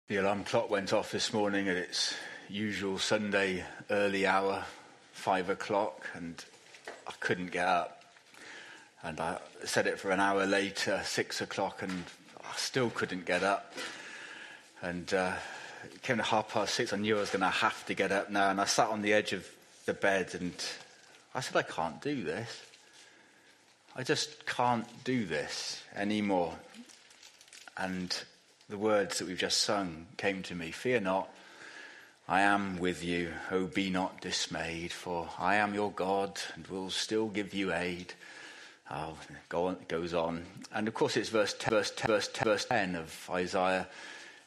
The alarm clock went off this morning at its usual Sunday early hour, 5 o'clock, and I couldn't get up. And I set it for an hour later, 6 o'clock, and I still couldn't get up. And it came to 6:30. I knew I was going to have to get up now, and I sat on the edge of the bed and I said, I can't do this. I just can't do this anymore. And the words that we've just sung came to me. Fear not, I am with you. Oh, be not dismayed, for I am your God and will still give you aid. Oh, it goes on. And of course it's verse 10 of Isaiah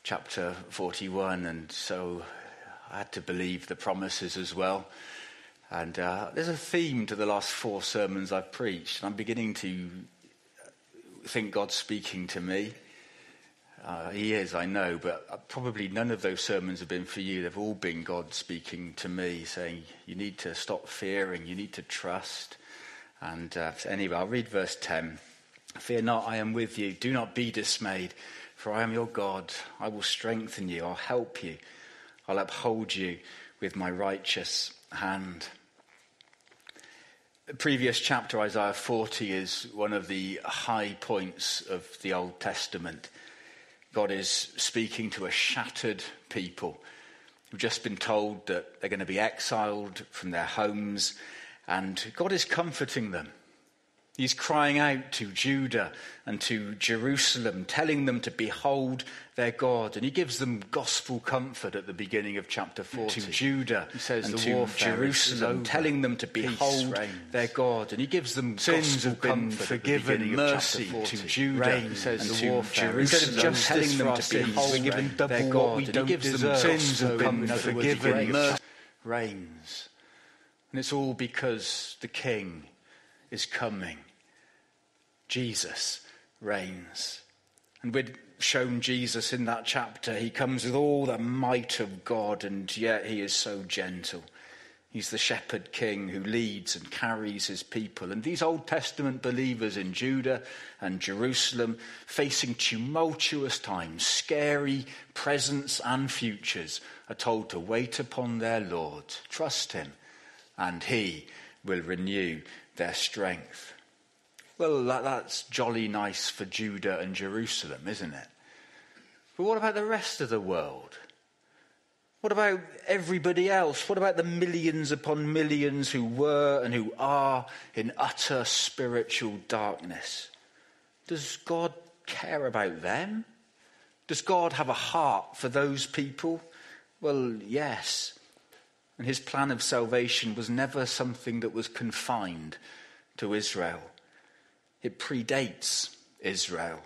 chapter 41. And so I had to believe the promises as well. And there's a theme to the last 4 sermons I've preached. And I'm beginning to think God's speaking to me. He is, I know, but probably none of those sermons have been for you. They've all been God speaking to me, saying you need to stop fearing, you need to trust. And anyway, I'll read verse 10. Fear not, I am with you. Do not be dismayed, for I am your God. I will strengthen you. I'll help you. I'll uphold you with my righteous hand. The previous chapter, Isaiah 40, is one of the high points of the Old Testament. God is speaking to a shattered people who've just been told that they're going to be exiled from their homes, and God is comforting them. He's crying out to Judah and to Jerusalem, telling them to behold their God. And he gives them gospel comfort at the beginning of chapter 40. To Judah, he says, and to Jerusalem, telling them to behold their God. And he gives them gospel comfort, forgiven, mercy to Judah, he says, and to Jerusalem, instead of just telling them to behold their God. And he gives them sins have been forgiven, mercy reigns. And it's all because the King is coming. Jesus reigns. And we'd shown Jesus in that chapter. He comes with all the might of God, and yet he is so gentle. He's the shepherd king who leads and carries his people. And these Old Testament believers in Judah and Jerusalem, facing tumultuous times, scary presents and futures, are told to wait upon their Lord, trust him, and he will renew their strength. Well, that's jolly nice for Judah and Jerusalem, isn't it? But what about the rest of the world? What about everybody else? What about the millions upon millions who were and who are in utter spiritual darkness? Does God care about them? Does God have a heart for those people? Well, yes. And his plan of salvation was never something that was confined to Israel. It predates Israel.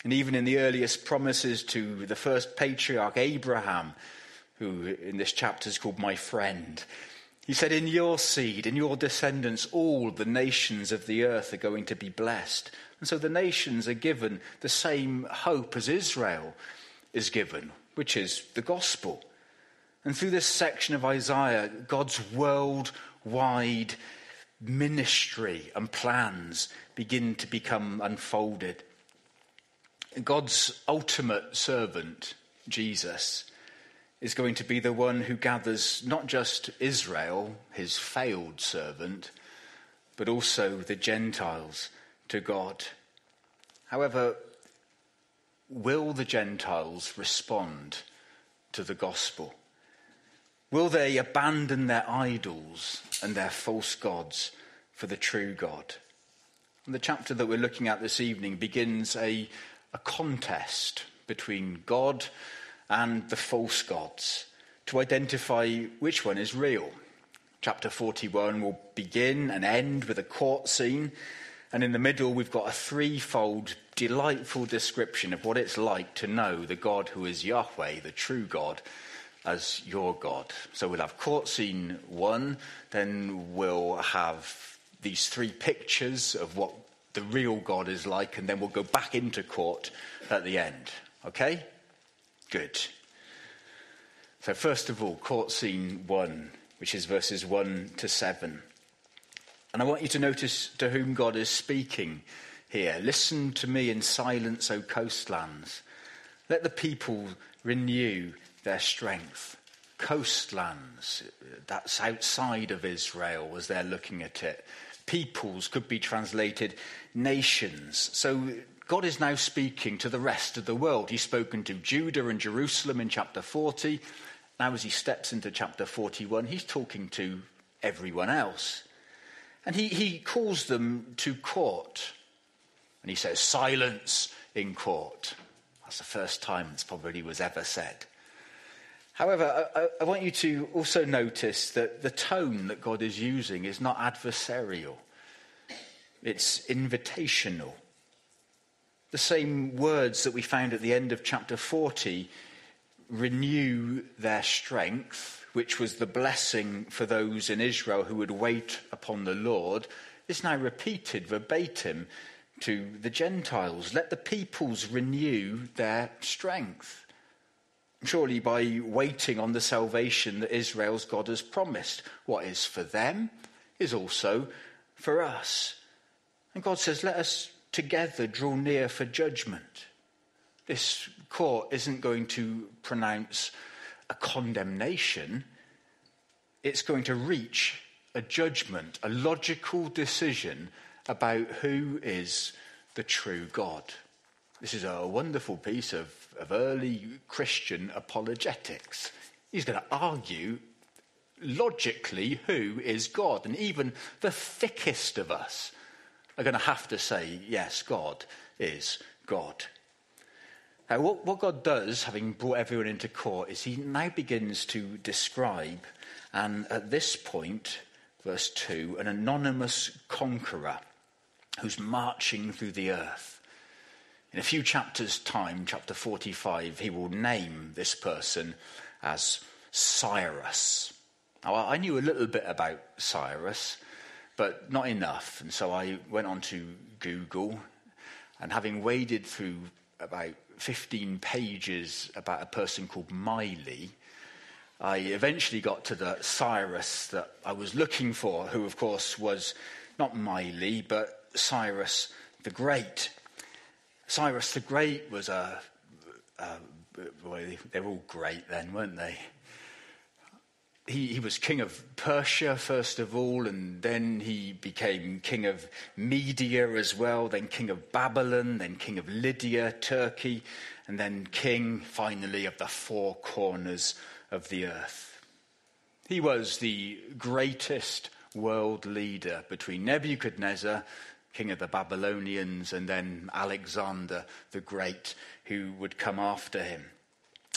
And even in the earliest promises to the first patriarch, Abraham, who in this chapter is called my friend, he said, in your seed, in your descendants, all the nations of the earth are going to be blessed. And so the nations are given the same hope as Israel is given, which is the gospel. And through this section of Isaiah, God's worldwide ministry and plans begin to become unfolded. God's ultimate servant, Jesus, is going to be the one who gathers not just Israel, his failed servant, but also the Gentiles to God. However, will the Gentiles respond to the gospel? Will they abandon their idols and their false gods for the true God? And the chapter that we're looking at this evening begins a contest between God and the false gods to identify which one is real. Chapter 41 will begin and end with a court scene, and in the middle we've got a threefold delightful description of what it's like to know the God who is Yahweh, the true God, as your God. So we'll have court scene 1, then we'll have these 3 pictures of what the real God is like, and then we'll go back into court at the end. Okay? Good. So first of all, court scene 1, which is verses 1 to 7. And I want you to notice to whom God is speaking here. Listen to me in silence, O coastlands. Let the people renew their strength. Coastlands, that's outside of Israel as they're looking at it. Peoples could be translated nations. So God is now speaking to the rest of the world. He's spoken to Judah and Jerusalem in chapter 40. Now as he steps into chapter 41, he's talking to everyone else. And he calls them to court. And he says, silence in court. That's the first time it's probably was ever said. However, I want you to also notice that the tone that God is using is not adversarial. It's invitational. The same words that we found at the end of chapter 40, renew their strength, which was the blessing for those in Israel who would wait upon the Lord, is now repeated verbatim to the Gentiles. Let the peoples renew their strength. Surely by waiting on the salvation that Israel's God has promised, what is for them is also for us. And God says, let us together draw near for judgment. This court isn't going to pronounce a condemnation. It's going to reach a judgment, a logical decision about who is the true God. This is a wonderful piece of early Christian apologetics. He's going to argue logically who is God. And even the thickest of us are going to have to say, yes, God is God. Now, what God does, having brought everyone into court, is he now begins to describe, and at this point, verse 2, an anonymous conqueror who's marching through the earth. In a few chapters' time, chapter 45, he will name this person as Cyrus. Now, I knew a little bit about Cyrus, but not enough. And so I went on to Google, and having waded through about 15 pages about a person called Miley, I eventually got to the Cyrus that I was looking for, who, of course, was not Miley, but Cyrus the Great. Cyrus the Great was they were all great then, weren't they? He was king of Persia, first of all, and then he became king of Media as well, then king of Babylon, then king of Lydia, Turkey, and then king, finally, of the four corners of the earth. He was the greatest world leader between Nebuchadnezzar, king of the Babylonians, and then Alexander the Great, who would come after him.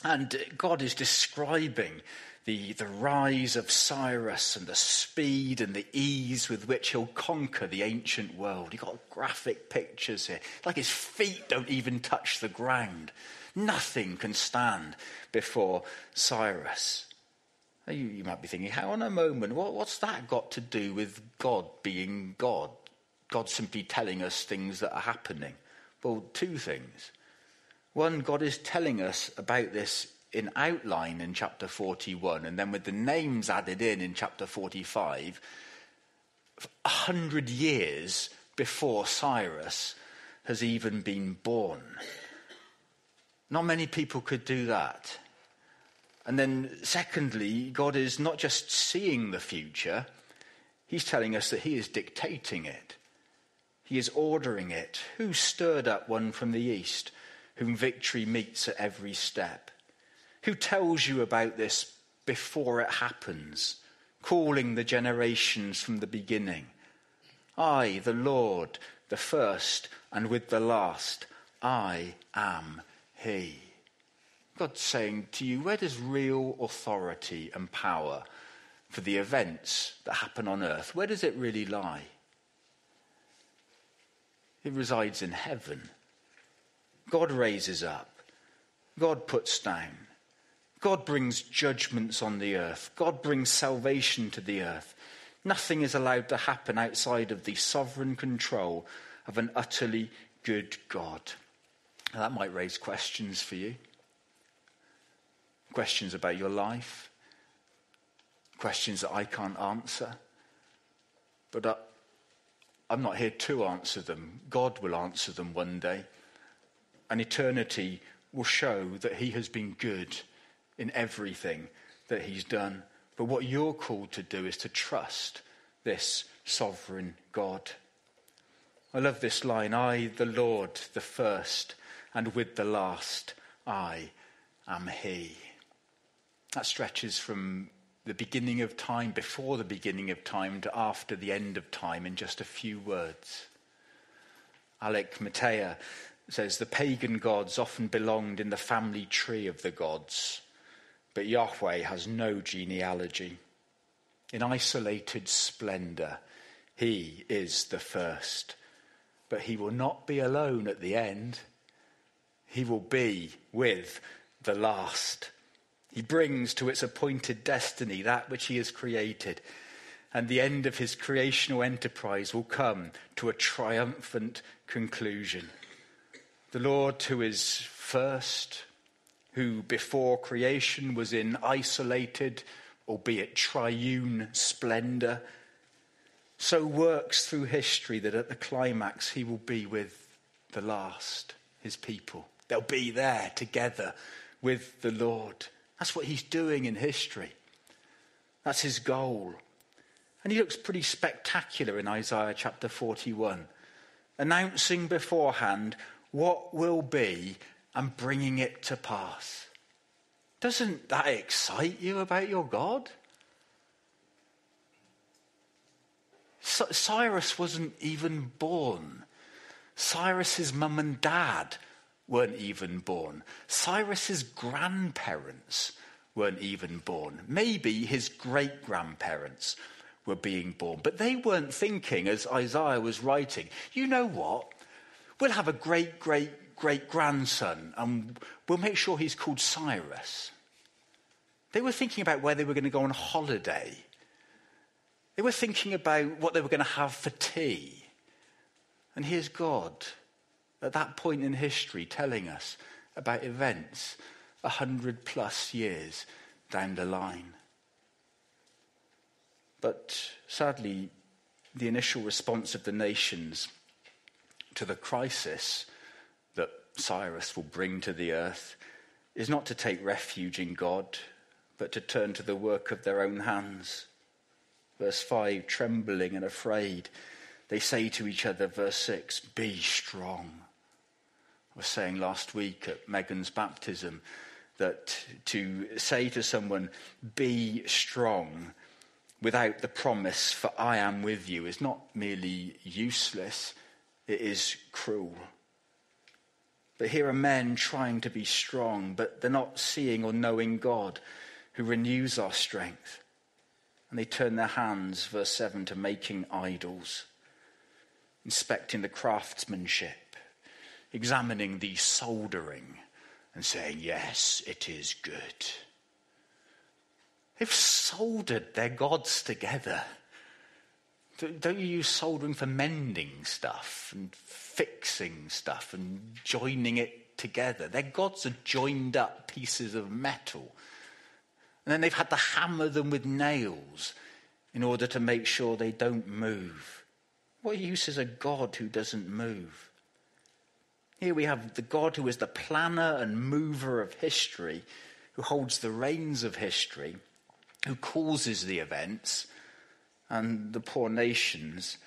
And God is describing the rise of Cyrus and the speed and the ease with which he'll conquer the ancient world. You've got graphic pictures here. Like his feet don't even touch the ground. Nothing can stand before Cyrus. You might be thinking, hang on a moment, what's that got to do with God being God? God simply telling us things that are happening. Well, two things. One, God is telling us about this in outline in chapter 41, and then with the names added in chapter 45, 100 years before Cyrus has even been born. Not many people could do that. And then secondly, God is not just seeing the future, he's telling us that he is dictating it. He is ordering it. Who stirred up one from the east, whom victory meets at every step? Who tells you about this before it happens, calling the generations from the beginning? I, the Lord, the first, and with the last, I am he. God's saying to you, where does real authority and power for the events that happen on earth, where does it really lie? It resides in heaven. God raises up. God puts down. God brings judgments on the earth. God brings salvation to the earth. Nothing is allowed to happen outside of the sovereign control of an utterly good God. Now, that might raise questions for you. Questions about your life. Questions that I can't answer. But I'm not here to answer them. God will answer them one day. And eternity will show that he has been good in everything that he's done. But what you're called to do is to trust this sovereign God. I love this line, I, the Lord, the first, and with the last, I am he. That stretches from the beginning of time, before the beginning of time, to after the end of time in just a few words. Alec Matea says, the pagan gods often belonged in the family tree of the gods, but Yahweh has no genealogy. In isolated splendor, he is the first. But he will not be alone at the end. He will be with the last. He brings to its appointed destiny that which he has created. And the end of his creational enterprise will come to a triumphant conclusion. The Lord who is first, who before creation was in isolated, albeit triune splendor, so works through history that at the climax he will be with the last, his people. They'll be there together with the Lord. That's what he's doing in history. That's his goal. And he looks pretty spectacular in Isaiah chapter 41, announcing beforehand what will be and bringing it to pass. Doesn't that excite you about your God? Cyrus wasn't even born. Cyrus's mum and dad weren't even born. Cyrus's grandparents weren't even born. Maybe his great-grandparents were being born. But they weren't thinking, as Isaiah was writing, you know what? We'll have a great-great-great-grandson and we'll make sure he's called Cyrus. They were thinking about where they were going to go on holiday. They were thinking about what they were going to have for tea. And here's God at that point in history telling us about events 100+ years down the line. But sadly, the initial response of the nations to the crisis that Cyrus will bring to the earth is not to take refuge in God, but to turn to the work of their own hands. Verse 5, trembling and afraid, they say to each other, verse 6, be strong. I was saying last week at Megan's baptism that to say to someone, be strong, without the promise for I am with you is not merely useless, it is cruel. But here are men trying to be strong, but they're not seeing or knowing God who renews our strength. And they turn their hands, verse 7, to making idols, inspecting the craftsmanship, examining the soldering and saying, yes, it is good. They've soldered their gods together. Don't you use soldering for mending stuff and fixing stuff and joining it together? Their gods are joined up pieces of metal. And then they've had to hammer them with nails in order to make sure they don't move. What use is a God who doesn't move? Here we have the God who is the planner and mover of history, who holds the reins of history, who causes the events, and the poor nations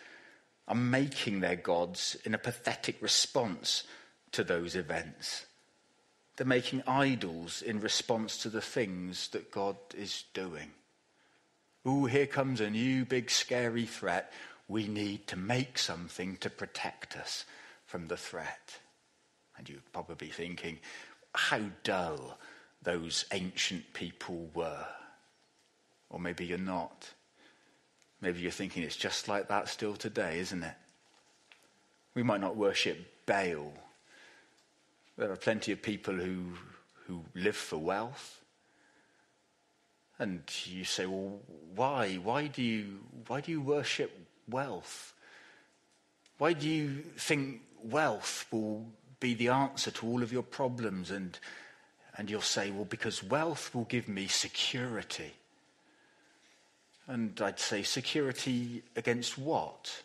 are making their gods in a pathetic response to those events. They're making idols in response to the things that God is doing. Ooh, here comes a new big scary threat. We need to make something to protect us from the threat. And you're probably thinking, how dull those ancient people were. Or maybe you're not. Maybe you're thinking it's just like that still today, isn't it? We might not worship Baal. There are plenty of people who live for wealth. And you say, well, why? Why do you worship wealth? Why do you think wealth will be the answer to all of your problems? And you'll say, well, because wealth will give me security. And I'd say, security against what?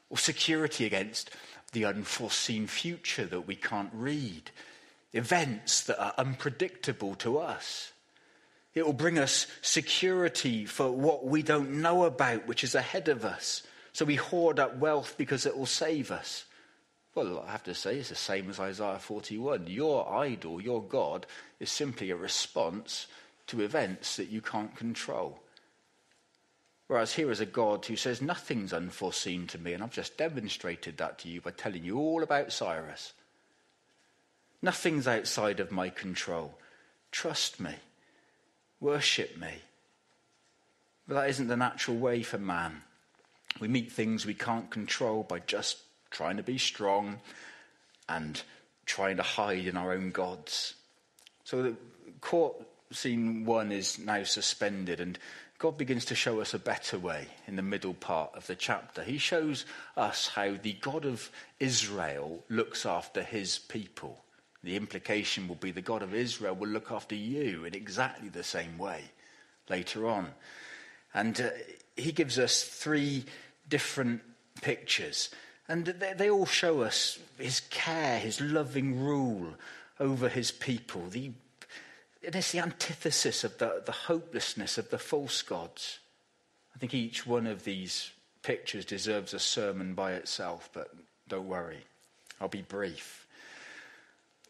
Or security against the unforeseen future that we can't read. events that are unpredictable to us. It will bring us security for what we don't know about, which is ahead of us. So we hoard up wealth because it will save us. Well, I have to say, it's the same as Isaiah 41. Your idol, your God, is simply a response to events that you can't control. Whereas here is a God who says nothing's unforeseen to me, and I've just demonstrated that to you by telling you all about Cyrus. Nothing's outside of my control. Trust me. Worship me. But that isn't the natural way for man. We meet things we can't control by just trying to be strong and trying to hide in our own gods. So the court scene 1 is now suspended, and God begins to show us a better way in the middle part of the chapter. He shows us how the God of Israel looks after his people. The implication will be the God of Israel will look after you in exactly the same way later on. And he gives us 3 different pictures. And they all show us his care, his loving rule over his people. It's the antithesis of the hopelessness of the false gods. I think each one of these pictures deserves a sermon by itself, but don't worry, I'll be brief.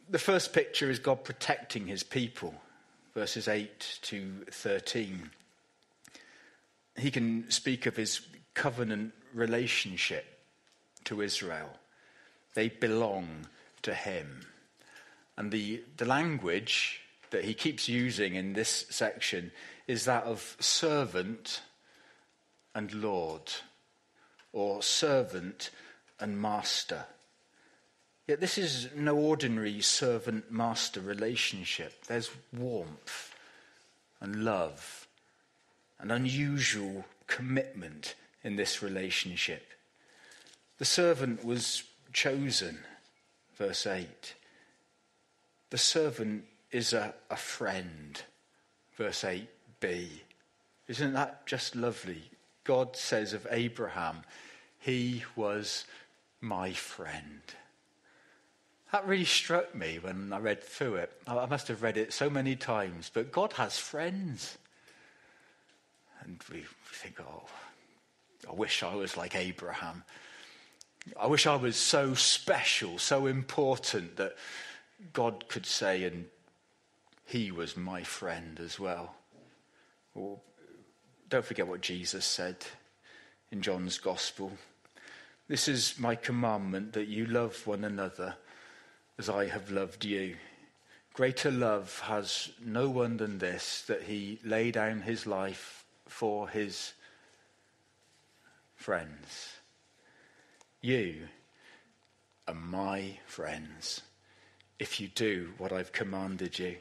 The first picture is God protecting his people, verses 8 to 13. He can speak of his covenant relationship to Israel. They belong to him. And the language that he keeps using in this section is that of servant and Lord, or servant and master. Yet this is no ordinary servant-master relationship. There's warmth and love and unusual commitment in this relationship. The servant was chosen, verse 8. The servant is a friend, verse 8b. Isn't that just lovely? God says of Abraham, he was my friend. That really struck me when I read through it. I must have read it so many times, but God has friends. And we think, I wish I was like Abraham. I wish I was so special, so important that God could say, and he was my friend as well. Or don't forget what Jesus said in John's Gospel. This is my commandment, that you love one another as I have loved you. Greater love has no one than this, that he lay down his life for his friends. You are my friends if you do what I've commanded you.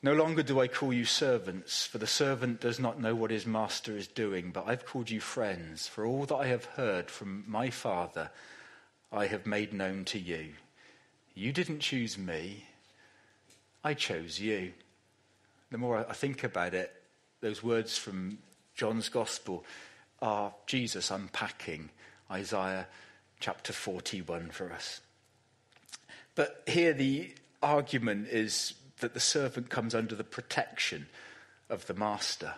No longer do I call you servants, for the servant does not know what his master is doing, but I've called you friends, for all that I have heard from my Father I have made known to you. You didn't choose me, I chose you. The more I think about it, those words from John's Gospel are Jesus unpacking Isaiah chapter 41 for us. But here the argument is that the servant comes under the protection of the master.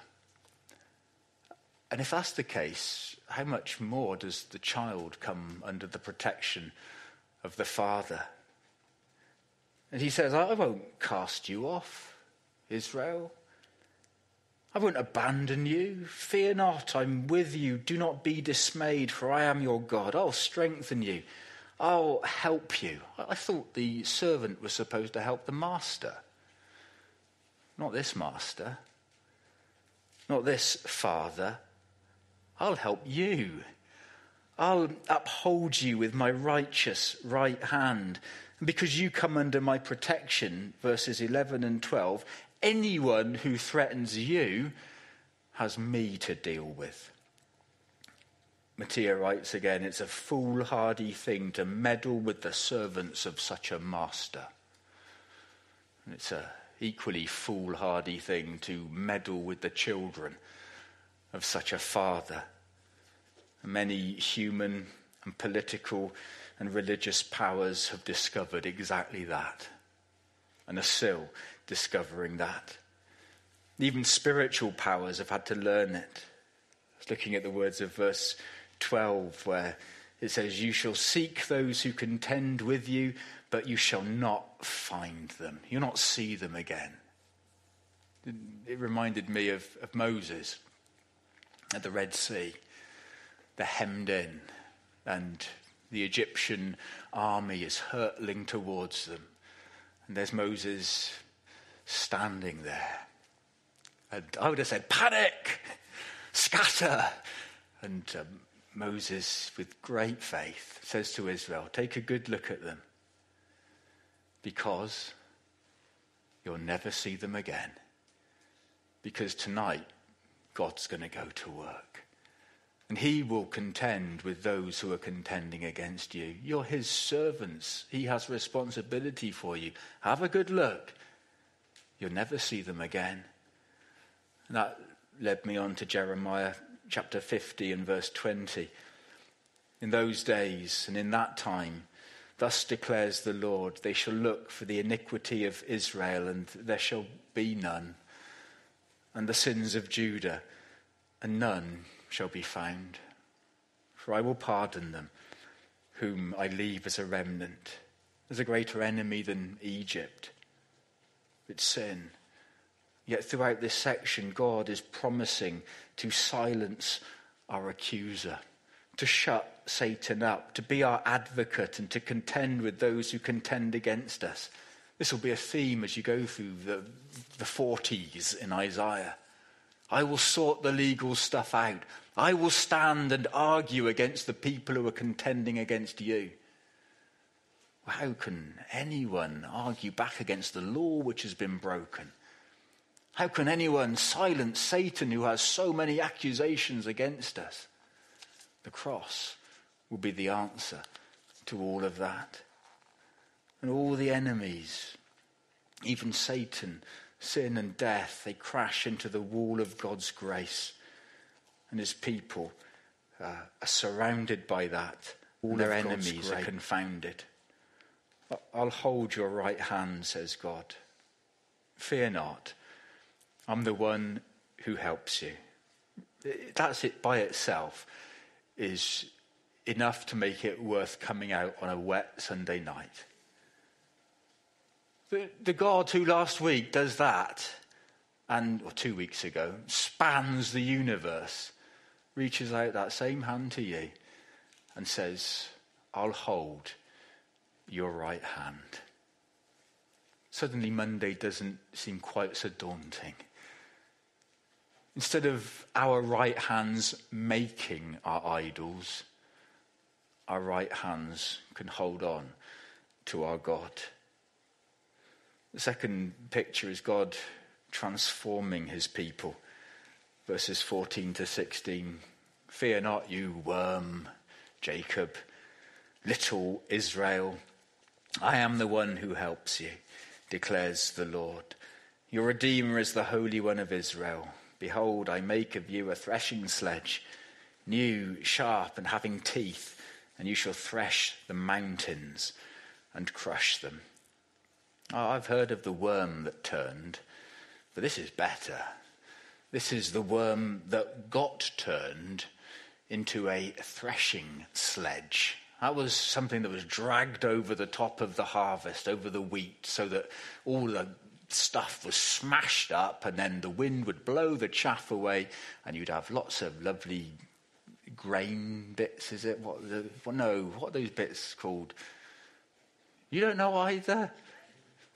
And if that's the case, how much more does the child come under the protection of the father? And he says, I won't cast you off, Israel. I won't abandon you. Fear not, I'm with you. Do not be dismayed, for I am your God. I'll strengthen you. I'll help you. I thought the servant was supposed to help the master. Not this master. Not this father. I'll help you. I'll uphold you with my righteous right hand. And because you come under my protection, verses 11 and 12, anyone who threatens you has me to deal with. Mattia writes again, it's a foolhardy thing to meddle with the servants of such a master. And it's a equally foolhardy thing to meddle with the children of such a father. Many human and political and religious powers have discovered exactly that, and are still discovering that. Even spiritual powers have had to learn it. I was looking at the words of verse 12, where it says, "You shall seek those who contend with you, but you shall not find them." You'll not see them again. It reminded me of Moses at the Red Sea. They're hemmed in, and the Egyptian army is hurtling towards them. And there's Moses standing there. And I would have said, "Panic! Scatter!" And Moses, with great faith, says to Israel, "Take a good look at them, because you'll never see them again. Because tonight, God's going to go to work. And he will contend with those who are contending against you. You're his servants. He has responsibility for you. Have a good look. You'll never see them again." And that led me on to Jeremiah chapter 50 and verse 20. "In those days and in that time, thus declares the Lord, they shall look for the iniquity of Israel, and there shall be none, and the sins of Judah, and none shall be found. For I will pardon them, whom I leave as a remnant. There's a greater enemy than Egypt. It's sin." Yet throughout this section, God is promising to silence our accuser, to shut Satan up, to be our advocate, and to contend with those who contend against us. This will be a theme as you go through the 40s in Isaiah. I will sort the legal stuff out. I will stand and argue against the people who are contending against you. How can anyone argue back against the law which has been broken? How can anyone silence Satan, who has so many accusations against us? The cross will be the answer to all of that. And all the enemies, even Satan, sin and death, they crash into the wall of God's grace. And his people are surrounded by that. All their enemies are confounded. "I'll hold your right hand," says God. "Fear not. I'm the one who helps you." That's it by itself is enough to make it worth coming out on a wet Sunday night. The God who last week does that, or 2 weeks ago, spans the universe, reaches out that same hand to you and says, "I'll hold your right hand." Suddenly Monday doesn't seem quite so daunting. Instead of our right hands making our idols, our right hands can hold on to our God. The second picture is God transforming his people. Verses 14 to 16. "Fear not, you worm, Jacob, little Israel. I am the one who helps you, declares the Lord. Your Redeemer is the Holy One of Israel. Behold, I make of you a threshing sledge, new, sharp, and having teeth, and you shall thresh the mountains and crush them." Oh, I've heard of the worm that turned, but this is better. This is the worm that got turned into a threshing sledge. That was something that was dragged over the top of the harvest, over the wheat, so that all the stuff was smashed up, and then the wind would blow the chaff away, and you'd have lots of lovely grain bits. Is it what are those bits called? You don't know either?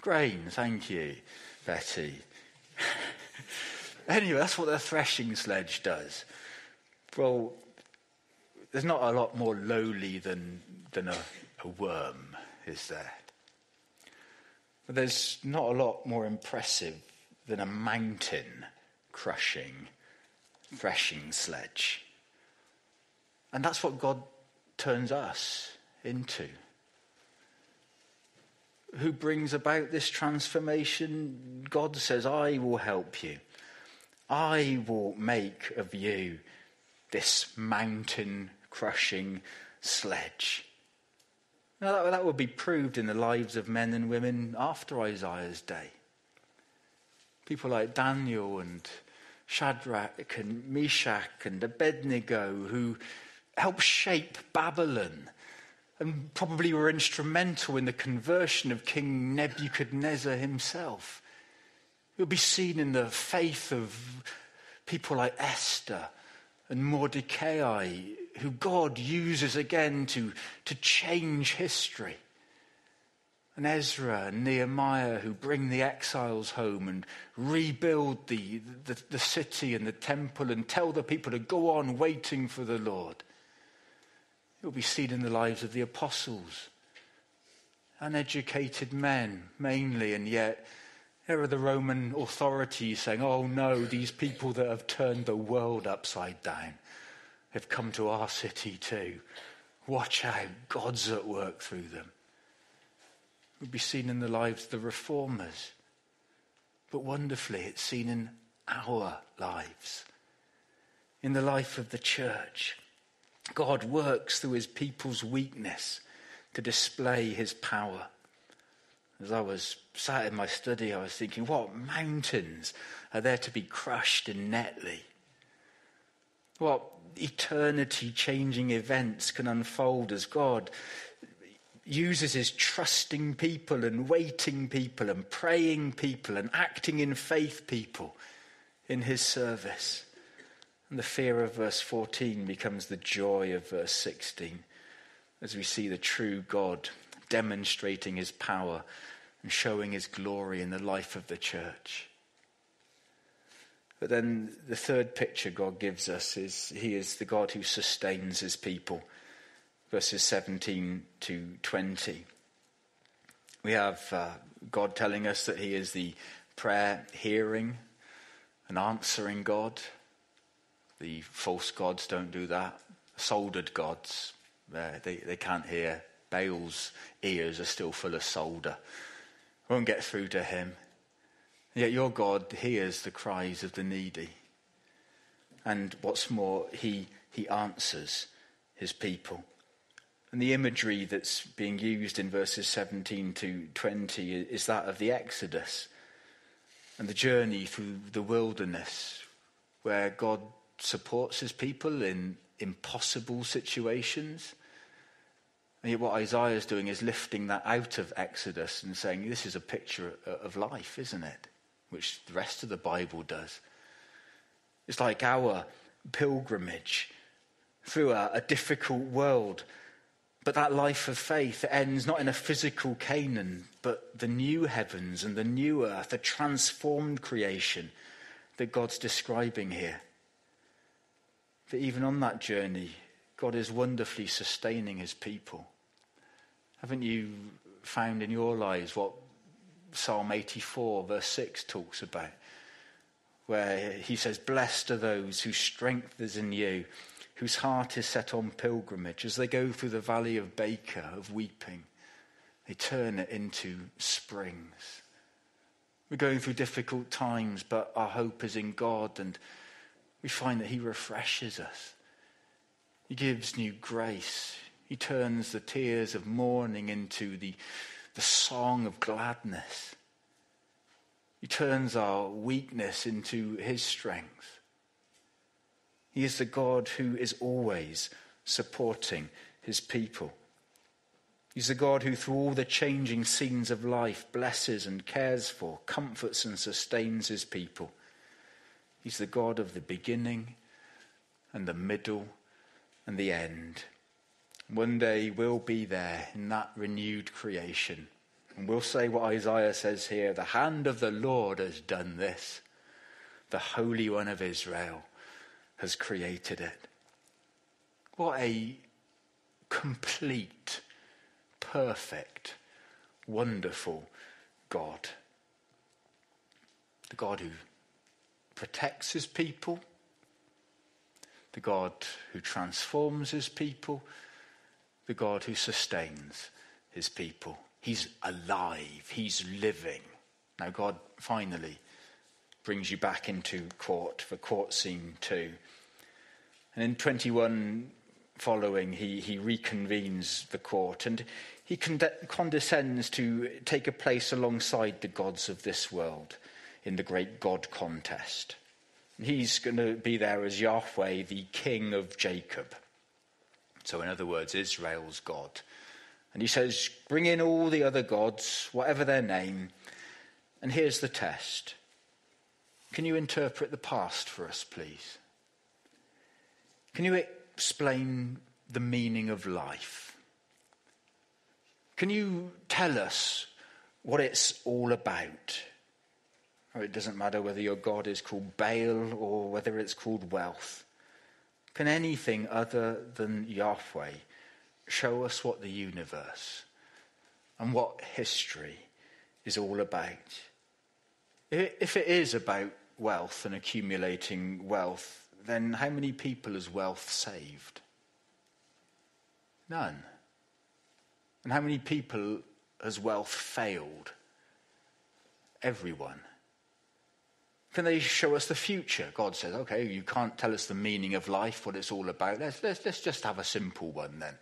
Grain. Thank you, Betty. Anyway, that's what the threshing sledge does. Well, there's not a lot more lowly than a worm, is there? But there's not a lot more impressive than a mountain-crushing threshing sledge. And that's what God turns us into. Who brings about this transformation? God says, "I will help you. I will make of you this mountain-crushing sledge." Now, that would be proved in the lives of men and women after Isaiah's day. People like Daniel and Shadrach and Meshach and Abednego, who helped shape Babylon and probably were instrumental in the conversion of King Nebuchadnezzar himself. It will be seen in the faith of people like Esther and Mordecai, who God uses again to change history. And Ezra and Nehemiah, who bring the exiles home and rebuild the city and the temple and tell the people to go on waiting for the Lord. It will be seen in the lives of the apostles, uneducated men mainly, and yet there are the Roman authorities saying, oh no, these people that have turned the world upside down have come to our city too. Watch out, God's at work through them. It will be seen in the lives of the reformers. But wonderfully, it's seen in our lives, in the life of the church. God works through his people's weakness to display his power. As I was sat in my study, I was thinking, what mountains are there to be crushed in Netley? What eternity-changing events can unfold as God uses his trusting people and waiting people and praying people and acting in faith people in his service. And the fear of verse 14 becomes the joy of verse 16 as we see the true God demonstrating his power and showing his glory in the life of the church. But then the third picture God gives us is he is the God who sustains his people. Verses 17 to 20. We have God telling us that he is the prayer hearing and answering God. The false gods don't do that. Soldered gods, they can't hear. Baal's ears are still full of solder. Won't get through to him. Yet your God hears the cries of the needy. And what's more, he answers his people. And the imagery that's being used in verses 17 to 20 is that of the Exodus and the journey through the wilderness, where God supports his people in impossible situations. And yet what Isaiah is doing is lifting that out of Exodus and saying this is a picture of life, isn't it? Which the rest of the Bible does. It's like our pilgrimage through a difficult world. But that life of faith ends not in a physical Canaan, but the new heavens and the new earth, a transformed creation that God's describing here. But even on that journey, God is wonderfully sustaining his people. Haven't you found in your lives what Psalm 84 verse 6 talks about? Where he says, blessed are those whose strength is in you, whose heart is set on pilgrimage. As they go through the valley of Baker, of weeping, they turn it into springs. We're going through difficult times, but our hope is in God, and we find that he refreshes us. He gives new grace. He turns the tears of mourning into the song of gladness. He turns our weakness into his strength. He is the God who is always supporting his people. He's the God who through all the changing scenes of life blesses and cares for, comforts and sustains his people. He's the God of the beginning and the middle and the end. One day we'll be there in that renewed creation. And we'll say what Isaiah says here, the hand of the Lord has done this. The Holy One of Israel has created it. What a complete, perfect, wonderful God. The God who protects his people. The God who transforms his people. The God who sustains his people. He's alive. He's living. Now God finally brings you back into court for court scene 2. And in 21 following, he reconvenes the court, and he condescends to take a place alongside the gods of this world in the great God contest. He's going to be there as Yahweh, the King of Jacob. So in other words, Israel's God. And he says, bring in all the other gods, whatever their name, and here's the test. Can you interpret the past for us, please? Can you explain the meaning of life? Can you tell us what it's all about? Or it doesn't matter whether your God is called Baal or whether it's called wealth. Can anything other than Yahweh show us what the universe and what history is all about? If it is about wealth and accumulating wealth, then how many people has wealth saved? None. And how many people has wealth failed? Everyone. Can they show us the future? God says, okay, you can't tell us the meaning of life, what it's all about. Let's just have a simple one then.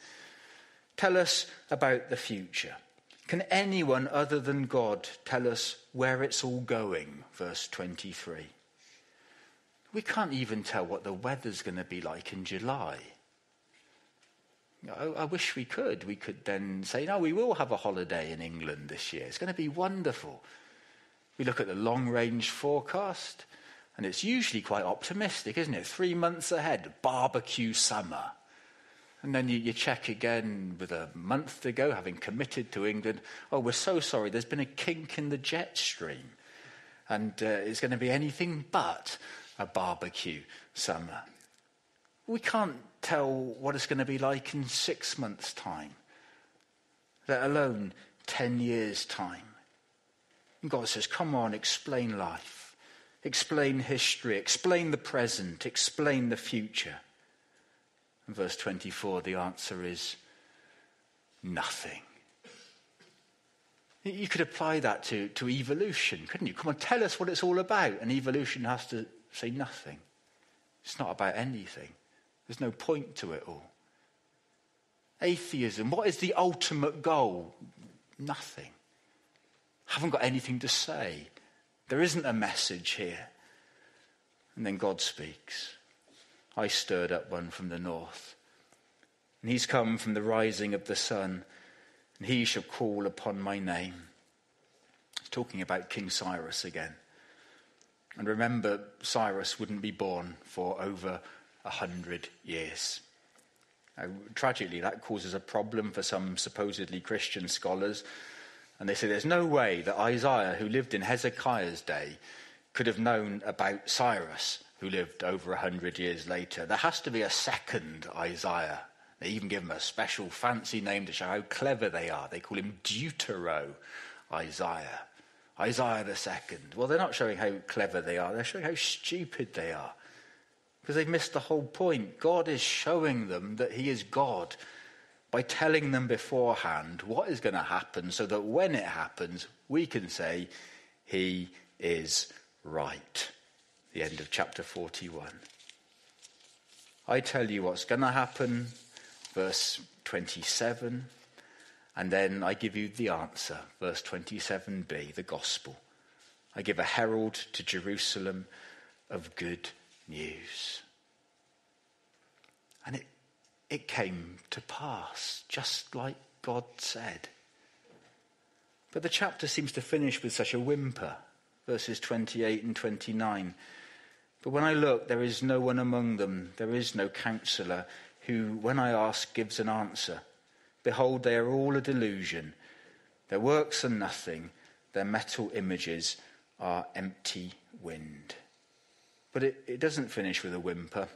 Tell us about the future. Can anyone other than God tell us where it's all going? Verse 23. We can't even tell what the weather's going to be like in July. I wish we could. We could then say, no, we will have a holiday in England this year. It's going to be wonderful. We look at the long-range forecast, and it's usually quite optimistic, isn't it? 3 months ahead, barbecue summer. And then you check again with a month to go, having committed to England. Oh, we're so sorry, there's been a kink in the jet stream. And it's going to be anything but a barbecue summer. We can't tell what it's going to be like in 6 months' time, let alone 10 years' time. And God says, come on, explain life, explain history, explain the present, explain the future. And verse 24, the answer is nothing. You could apply that to evolution, couldn't you? Come on, tell us what it's all about. And evolution has to say nothing. It's not about anything. There's no point to it all. Atheism, what is the ultimate goal? Nothing. Haven't got anything to say. There isn't a message here. And then God speaks. I stirred up one from the north, and he's come from the rising of the sun, and he shall call upon my name. He's talking about King Cyrus again. And remember, Cyrus wouldn't be born for over 100 years. Now, tragically, that causes a problem for some supposedly Christian scholars. And they say there's no way that Isaiah, who lived in Hezekiah's day, could have known about Cyrus, who lived over 100 years later. There has to be a second Isaiah. They even give him a special fancy name to show how clever they are. They call him Deutero Isaiah. Isaiah the second. Well, they're not showing how clever they are. They're showing how stupid they are. Because they've missed the whole point. God is showing them that he is God by telling them beforehand what is going to happen, so that when it happens, we can say he is right. The end of chapter 41. I tell you what's going to happen, verse 27, and then I give you the answer, verse 27b, the gospel. I give a herald to Jerusalem of good news. And it came to pass, just like God said. But the chapter seems to finish with such a whimper, verses 28 and 29. But when I look, there is no one among them, there is no counsellor, who, when I ask, gives an answer. Behold, they are all a delusion. Their works are nothing, their metal images are empty wind. But it doesn't finish with a whimper.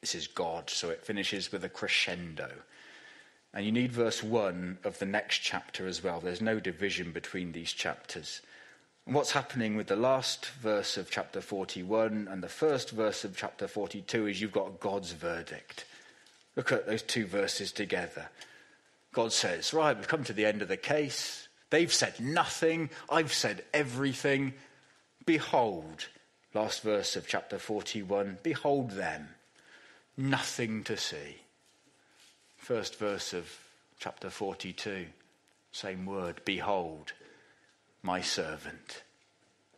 This is God, so it finishes with a crescendo. And you need verse 1 of the next chapter as well. There's no division between these chapters. And what's happening with the last verse of chapter 41 and the first verse of chapter 42 is you've got God's verdict. Look at those two verses together. God says, right, we've come to the end of the case. They've said nothing. I've said everything. Behold, last verse of chapter 41, behold them. Nothing to see. First verse of chapter 42, same word, behold, my servant.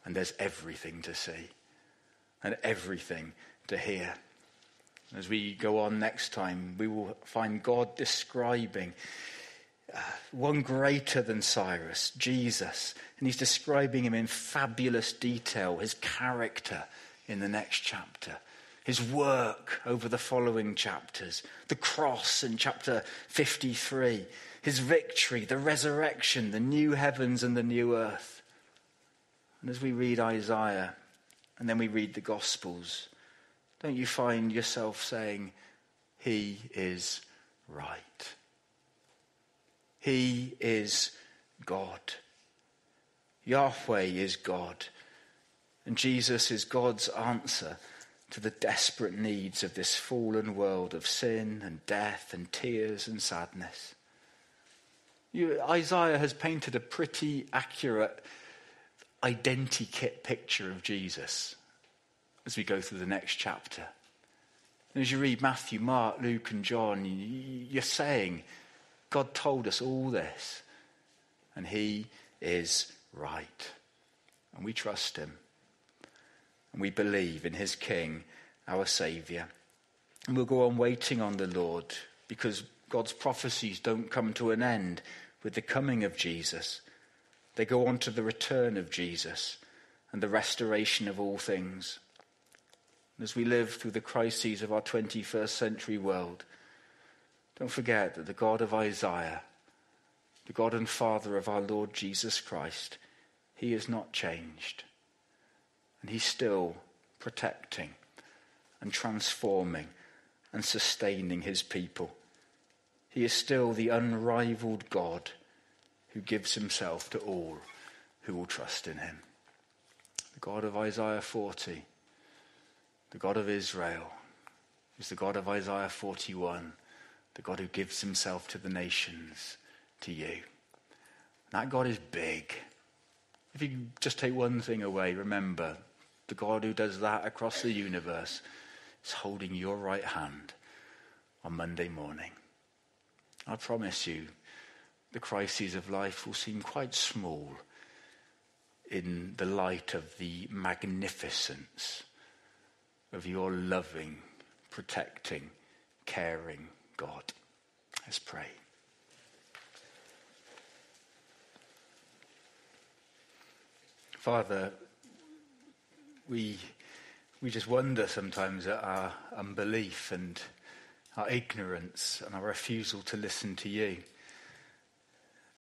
And there's everything to see and everything to hear. As we go on next time, we will find God describing one greater than Cyrus, Jesus. And he's describing him in fabulous detail, his character in the next chapter, his work over the following chapters, the cross in chapter 53, his victory, the resurrection, the new heavens and the new earth. And as we read Isaiah and then we read the Gospels, don't you find yourself saying, he is right. He is God. Yahweh is God. And Jesus is God's answer to the desperate needs of this fallen world of sin and death and tears and sadness. Isaiah has painted a pretty accurate identikit picture of Jesus as we go through the next chapter. And as you read Matthew, Mark, Luke and John, you're saying, God told us all this, and he is right. And we trust him. And we believe in his King, our Saviour. And we'll go on waiting on the Lord, because God's prophecies don't come to an end with the coming of Jesus. They go on to the return of Jesus and the restoration of all things. And as we live through the crises of our 21st century world, don't forget that the God of Isaiah, the God and Father of our Lord Jesus Christ, he is not changed. And he's still protecting and transforming and sustaining his people. He is still the unrivaled God who gives himself to all who will trust in him. The God of Isaiah 40, the God of Israel, is the God of Isaiah 41, the God who gives himself to the nations, to you. And that God is big. If you just take one thing away, remember, the God who does that across the universe is holding your right hand on Monday morning. I promise you, the crises of life will seem quite small in the light of the magnificence of your loving, protecting, caring God. Let's pray. Father, we just wonder sometimes at our unbelief and our ignorance and our refusal to listen to you.